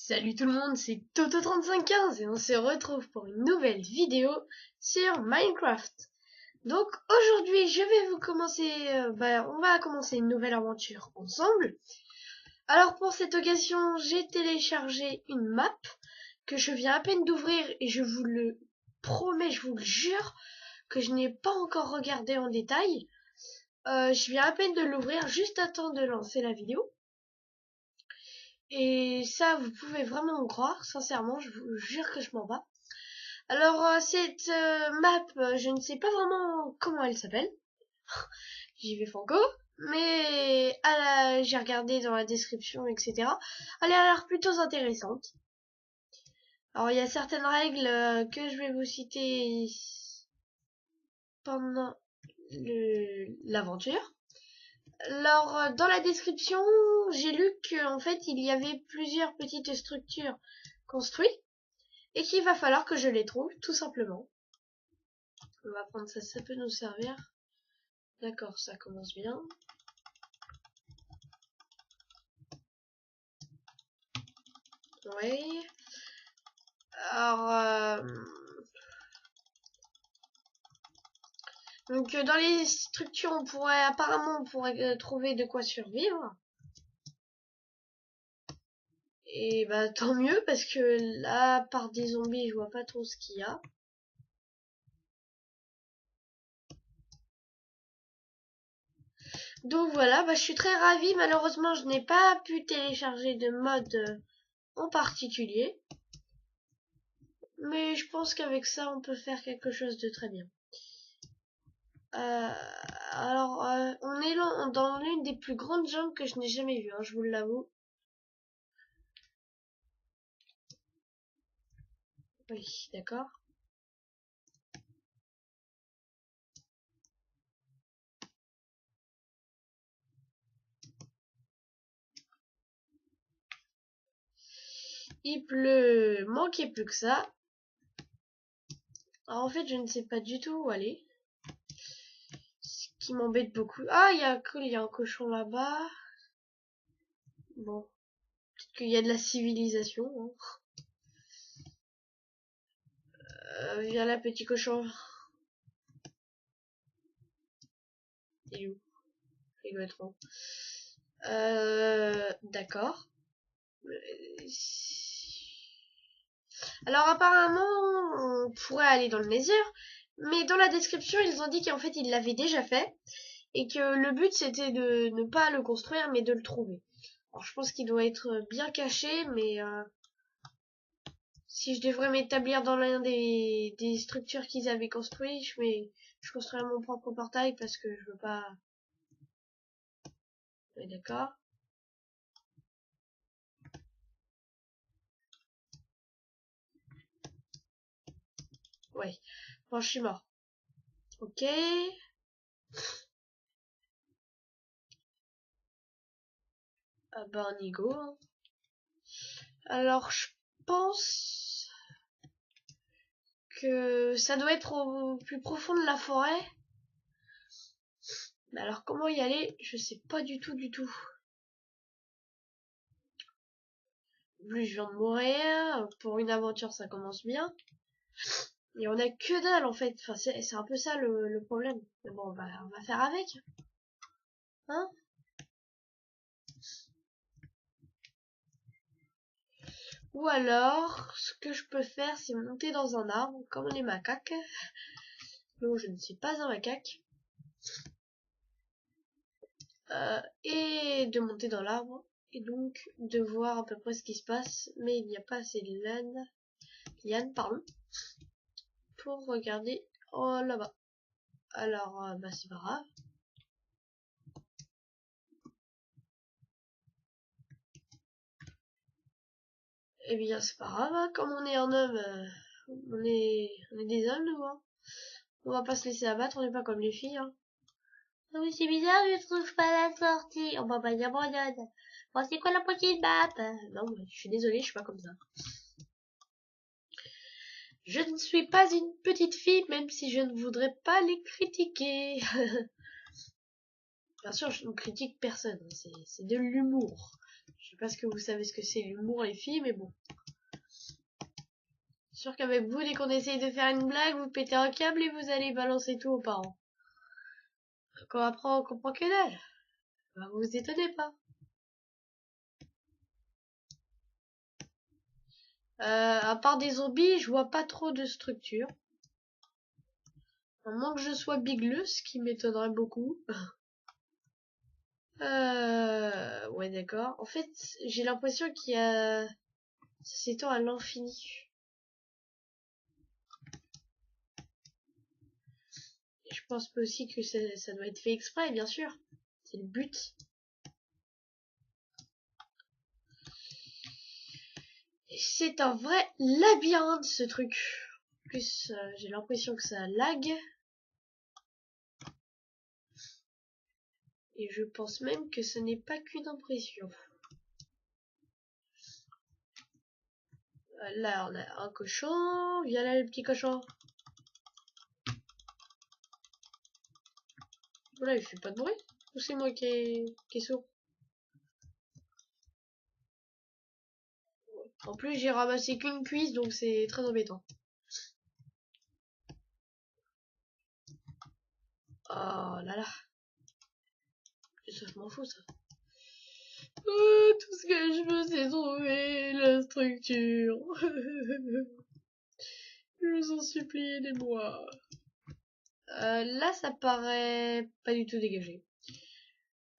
Salut tout le monde, c'est Toto3515 et on se retrouve pour une nouvelle vidéo sur Minecraft. Donc aujourd'hui je vais vous commencer, on va commencer une nouvelle aventure ensemble. Alors pour cette occasion j'ai téléchargé une map que je viens à peine d'ouvrir et je vous le promets, je vous le jure que je n'ai pas encore regardé en détail. Je viens à peine de l'ouvrir juste à temps de lancer la vidéo. Et ça, vous pouvez vraiment me croire, sincèrement, je vous jure que je m'en bats. Alors, cette map, je ne sais pas vraiment comment elle s'appelle. J'y vais franco. Mais j'ai regardé dans la description, etc. Elle a l'air plutôt intéressante. Alors, il y a certaines règles que je vais vous citer pendant l'aventure. Alors, dans la description, j'ai lu qu'en fait, il y avait plusieurs petites structures construites et qu'il va falloir que je les trouve, tout simplement. On va prendre ça, ça peut nous servir. D'accord, ça commence bien. Oui. Alors, donc dans les structures, apparemment, on pourrait trouver de quoi survivre. Et bah tant mieux parce que là, par des zombies, je vois pas trop ce qu'il y a. Donc voilà, je suis très ravie. Malheureusement, je n'ai pas pu télécharger de mode en particulier. Mais je pense qu'avec ça, on peut faire quelque chose de très bien. On est là dans l'une des plus grandes jungles que je n'ai jamais vues, je vous l'avoue. Oui, d'accord. Il pleut, manquait plus que ça. Alors en fait, je ne sais pas du tout où aller. Ce qui m'embête beaucoup. Ah, il y a un cochon là-bas. Bon, peut-être qu'il y a de la civilisation. Viens là, petit cochon. Il est où? Il doit être où? D'accord. Alors apparemment, on pourrait aller dans le Nether, mais dans la description, ils ont dit qu'en fait, ils l'avaient déjà fait, et que le but, c'était de ne pas le construire, mais de le trouver. Alors je pense qu'il doit être bien caché, mais si je devrais m'établir dans l'un des structures qu'ils avaient construit, je construirais mon propre portail, parce que je veux pas... Ouais, d'accord. Ouais. Bon, je suis mort. Ok. Ah bah on y go. Alors je pense que ça doit être au plus profond de la forêt. Mais alors comment y aller? Je sais pas du tout du tout. Plus je viens de mourir. Pour une aventure ça commence bien. Et on a que dalle en fait. Enfin c'est un peu ça le problème. Mais bon on va faire avec. Hein? Ou alors, ce que je peux faire, c'est monter dans un arbre, comme les macaques. Non, je ne suis pas un macaque. Et de monter dans l'arbre. Et donc, de voir à peu près ce qui se passe. Mais il n'y a pas assez de liane, pardon, pour regarder. Oh, là-bas. Alors, c'est pas grave. Eh bien, c'est pas grave, hein. Comme on est un homme, on est des hommes, nous, hein. On va pas se laisser abattre, on n'est pas comme les filles, hein. Non, mais c'est bizarre, je trouve pas la sortie. On va pas y abandonne. Bon, c'est quoi la prochaine map? Non, je suis désolée, je suis pas comme ça. Je ne suis pas une petite fille, même si je ne voudrais pas les critiquer. Bien sûr, je ne critique personne, c'est de l'humour. Je parce que vous savez ce que c'est l'humour, les filles, mais bon. Sûr qu'avec vous, dès qu'on essaye de faire une blague, vous pétez un câble et vous allez balancer tout aux parents. Quand après on comprend que dalle. Bah, vous vous étonnez pas. À part des zombies, je vois pas trop de structure. À moins que je sois bigleux, ce qui m'étonnerait beaucoup. Ouais, d'accord. En fait, j'ai l'impression qu'il y a... Ça s'étend à l'infini. Je pense aussi que ça doit être fait exprès, bien sûr. C'est le but. C'est un vrai labyrinthe, ce truc. En plus, j'ai l'impression que ça lag. Et je pense même que ce n'est pas qu'une impression. Là, on a un cochon. Viens là, le petit cochon. Voilà, il fait pas de bruit. Ou c'est moi qui est sourd? En plus, j'ai ramassé qu'une cuisse, donc c'est très embêtant. Oh là là. Ça, je m'en fous, ça. Tout ce que je veux, c'est trouver la structure. Je vous en supplie, aidez-moi. Là, ça paraît pas du tout dégagé.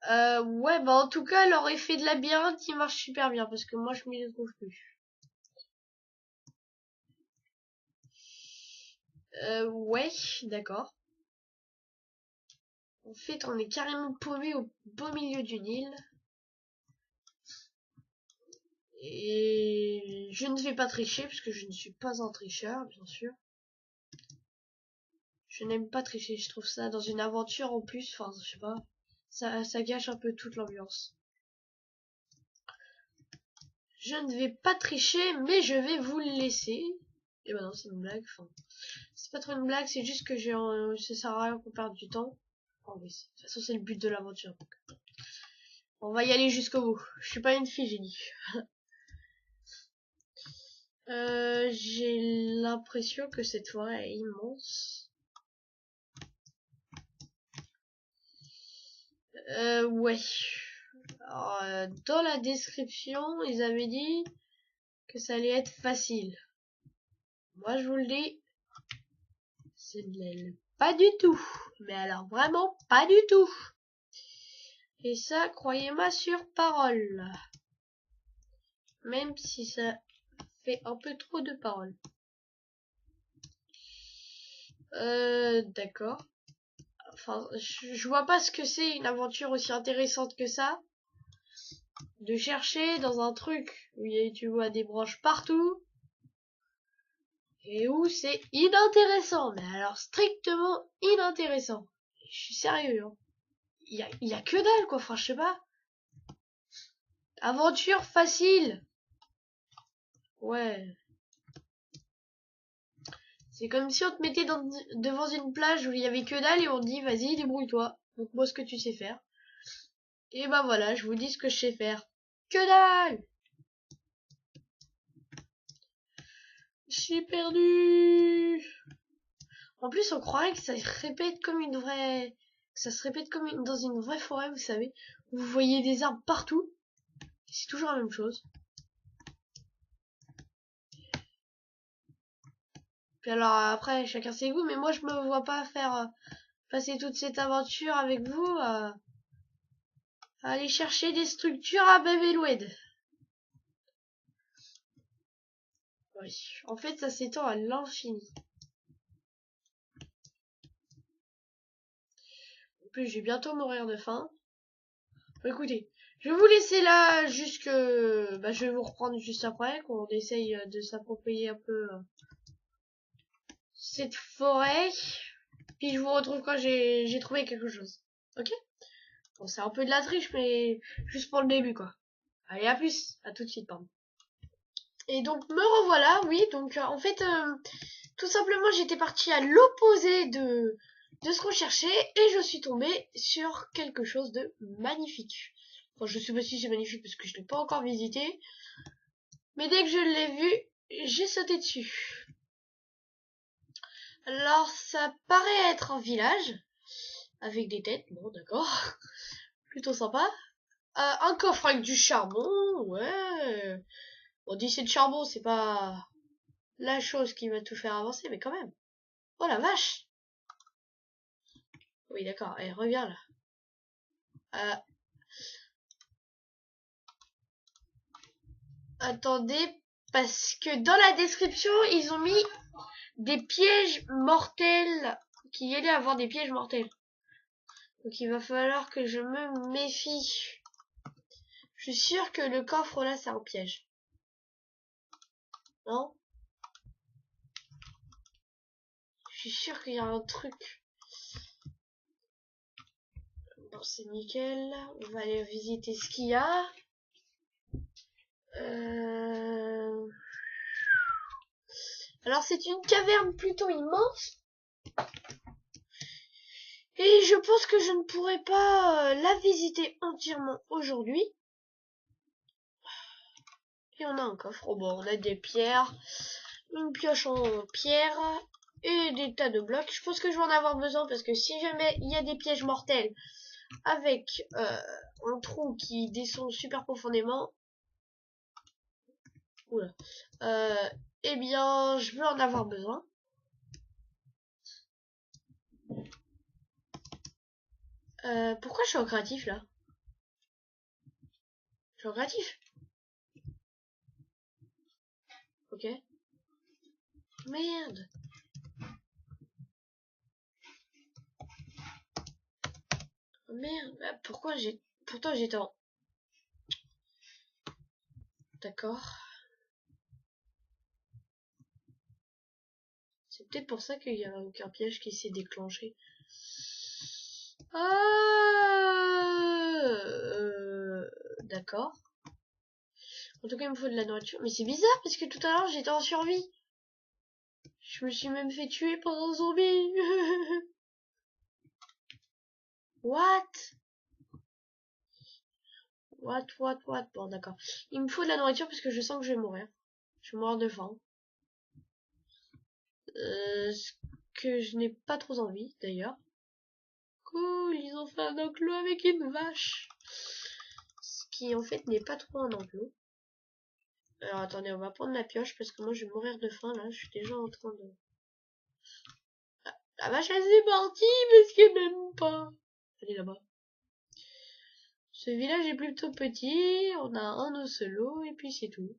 Ouais, bah en tout cas, leur effet de labyrinthe, il marche super bien, parce que moi, je m'y trouve plus. Ouais, d'accord. En fait, on est carrément paumé au beau milieu d'une île. Et je ne vais pas tricher, parce que je ne suis pas un tricheur, bien sûr. Je n'aime pas tricher, je trouve ça dans une aventure en plus, enfin, je sais pas. Ça gâche un peu toute l'ambiance. Je ne vais pas tricher, mais je vais vous le laisser. Et bah non, c'est une blague, enfin. C'est pas trop une blague, c'est juste que ça sert à rien qu'on perde du temps. Oh, mais de toute façon, c'est le but de l'aventure. On va y aller jusqu'au bout. Je suis pas une fille, j'ai dit. J'ai l'impression que cette forêt est immense. Ouais. Alors, dans la description, ils avaient dit que ça allait être facile. Moi, je vous le dis, ce n'est pas du tout. Mais alors, vraiment pas du tout. Et ça, croyez-moi sur parole. Même si ça fait un peu trop de paroles. D'accord. Enfin, je vois pas ce que c'est une aventure aussi intéressante que ça. De chercher dans un truc où tu vois des branches partout. Et où c'est inintéressant. Mais alors strictement inintéressant. Je suis sérieux, hein. Il y a que dalle, quoi. Enfin, je sais pas. Aventure facile. Ouais. C'est comme si on te mettait devant une plage où il y avait que dalle et on te dit vas-y débrouille-toi. Donc moi ce que tu sais faire. Et bah voilà, je vous dis ce que je sais faire. Que dalle! Je suis perdu. En plus on croirait que ça se répète comme une vraie. Que ça se répète comme dans une vraie forêt, vous savez. Où vous voyez des arbres partout. C'est toujours la même chose. Puis alors après chacun ses goûts, mais moi je me vois pas faire passer toute cette aventure avec vous à aller chercher des structures à Bevelwed. Oui, en fait ça s'étend à l'infini. En plus je vais bientôt mourir de faim. Bon, écoutez, je vais vous laisser là jusque... Bah, je vais vous reprendre juste après, qu'on essaye de s'approprier un peu cette forêt. Puis je vous retrouve quand j'ai trouvé quelque chose. Ok? Bon, c'est un peu de la triche, mais juste pour le début, quoi. Allez, à plus. À tout de suite, pardon. Et donc, me revoilà, oui. Donc, en fait, tout simplement, j'étais partie à l'opposé de ce qu'on cherchait et je suis tombée sur quelque chose de magnifique. Enfin, je sais pas si c'est magnifique parce que je l'ai pas encore visité. Mais dès que je l'ai vu, j'ai sauté dessus. Alors, ça paraît être un village. Avec des têtes, bon d'accord. Plutôt sympa. Un coffre avec du charbon, ouais. Bon, 17 de charbon, c'est pas la chose qui va tout faire avancer, mais quand même. Oh la vache! Oui, d'accord, allez, reviens là. Attendez, parce que dans la description, ils ont mis des pièges mortels, qu'il y allait avoir des pièges mortels. Donc il va falloir que je me méfie. Je suis sûr que le coffre là, c'est un piège. Non? Je suis sûr qu'il y a un truc. Bon, c'est nickel. On va aller visiter ce qu'il y a. Alors c'est une caverne plutôt immense. Et je pense que je ne pourrai pas la visiter entièrement aujourd'hui. Et on a un coffre. Oh bon, on a des pierres, une pioche en pierre et des tas de blocs. Je pense que je vais en avoir besoin parce que si jamais il y a des pièges mortels avec un trou qui descend super profondément, oula, eh bien, je vais en avoir besoin. Pourquoi je suis en créatif là? Je suis en créatif. Ok. Merde. Merde. Bah, pourquoi j'ai... Pourtant j'étais en... D'accord. C'est peut-être pour ça qu'il y a aucun piège qui s'est déclenché. D'accord. En tout cas, il me faut de la nourriture. Mais c'est bizarre parce que tout à l'heure, j'étais en survie. Je me suis même fait tuer par un zombie. What? What? Bon, d'accord. Il me faut de la nourriture parce que je sens que je vais mourir. Je vais mourir de faim. Ce que je n'ai pas trop envie, d'ailleurs. Cool, ils ont fait un enclos avec une vache. Ce qui, en fait, n'est pas trop un enclos. Alors, attendez, on va prendre la pioche parce que moi, je vais mourir de faim, là. Je suis déjà en train de... Ah, la vache, elle est partie parce qu'elle m'aime pas. Elle est là-bas. Ce village est plutôt petit. On a un ocelot et puis c'est tout.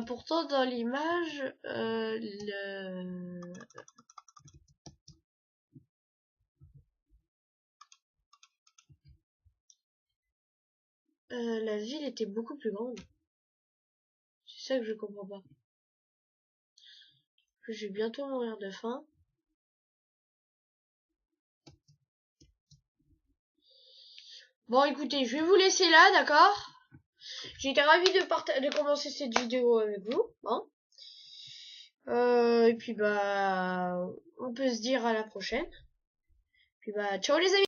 Pourtant, dans l'image, la ville était beaucoup plus grande. C'est ça que je comprends pas. Je vais bientôt mourir de faim. Bon, écoutez, je vais vous laisser là, d'accord? J'ai été ravie de commencer cette vidéo avec vous. Hein, et puis, bah, on peut se dire à la prochaine. Puis, bah, ciao les amis!